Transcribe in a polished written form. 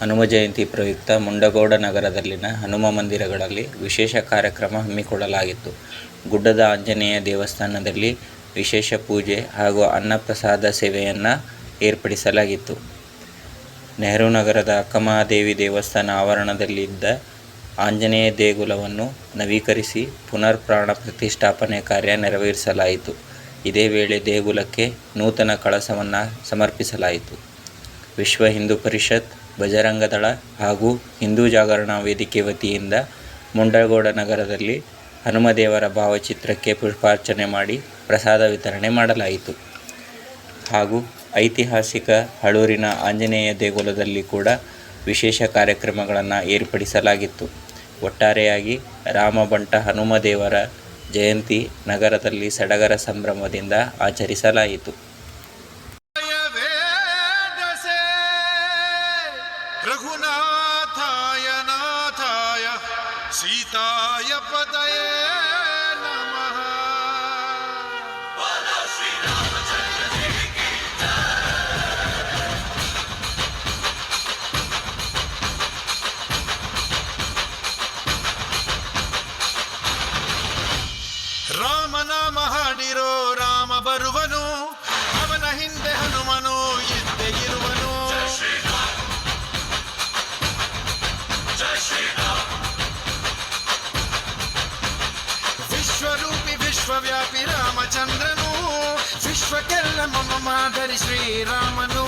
ಹನುಮ ಜಯಂತಿ ಪ್ರಯುಕ್ತ ಮುಂಡಗೋಡ ನಗರದಲ್ಲಿನ ಹನುಮ ಮಂದಿರಗಳಲ್ಲಿ ವಿಶೇಷ ಕಾರ್ಯಕ್ರಮ ಹಮ್ಮಿಕೊಳ್ಳಲಾಗಿತ್ತು. ಗುಡ್ಡದ ಆಂಜನೇಯ ದೇವಸ್ಥಾನದಲ್ಲಿ ವಿಶೇಷ ಪೂಜೆ ಹಾಗೂ ಅನ್ನಪ್ರಸಾದ ಸೇವೆಯನ್ನು ಏರ್ಪಡಿಸಲಾಗಿತ್ತು. ನೆಹರು ನಗರದ ಅಕ್ಕಮಹಾದೇವಿ ದೇವಸ್ಥಾನ ಆವರಣದಲ್ಲಿದ್ದ ಆಂಜನೇಯ ದೇಗುಲವನ್ನು ನವೀಕರಿಸಿ ಪುನರ್ ಪ್ರಾಣ ಪ್ರತಿಷ್ಠಾಪನೆ ಕಾರ್ಯ ನೆರವೇರಿಸಲಾಯಿತು. ಇದೇ ವೇಳೆ ದೇಗುಲಕ್ಕೆ ನೂತನ ಕಳಸವನ್ನು ಸಮರ್ಪಿಸಲಾಯಿತು. ವಿಶ್ವ ಹಿಂದೂ ಪರಿಷತ್, ಬಜರಂಗದಳ ಹಾಗೂ ಹಿಂದೂ ಜಾಗರಣ ವೇದಿಕೆ ವತಿಯಿಂದ ಮುಂಡಗೋಡ ನಗರದಲ್ಲಿ ಹನುಮದೇವರ ಭಾವಚಿತ್ರಕ್ಕೆ ಪುಷ್ಪಾರ್ಚನೆ ಮಾಡಿ ಪ್ರಸಾದ ವಿತರಣೆ ಮಾಡಲಾಯಿತು. ಹಾಗೂ ಐತಿಹಾಸಿಕ ಹಳೂರಿನ ಆಂಜನೇಯ ದೇಗುಲದಲ್ಲಿ ಕೂಡ ವಿಶೇಷ ಕಾರ್ಯಕ್ರಮಗಳನ್ನು ಏರ್ಪಡಿಸಲಾಗಿತ್ತು. ಒಟ್ಟಾರೆಯಾಗಿ ರಾಮಬಂಟ ಹನುಮದೇವರ ಜಯಂತಿ ನಗರದಲ್ಲಿ ಸಡಗರ ಸಂಭ್ರಮದಿಂದ ಆಚರಿಸಲಾಯಿತು. ರಘುನಾಥಾಯ ನಾಥಾಯ ಸೀತಾಯ ಪದಯೇ ನಮಃ. ರಾಮನಾಮ ಹಾಡಿರೋ ರಾಮ ಬರುವನು, ಅವನ ಹಿಂದೆ ಹನುಮನು ಇದ್ದೇ ಇರುವನು. ವಿಶ್ವರೂಪಿ ವಿಶ್ವವ್ಯಾಪಿ ರಾಮಚಂದ್ರನು, ವಿಶ್ವಕ್ಕೆಲ್ಲ ಮಮ ಮಾದರಿ ಶ್ರೀರಾಮನು.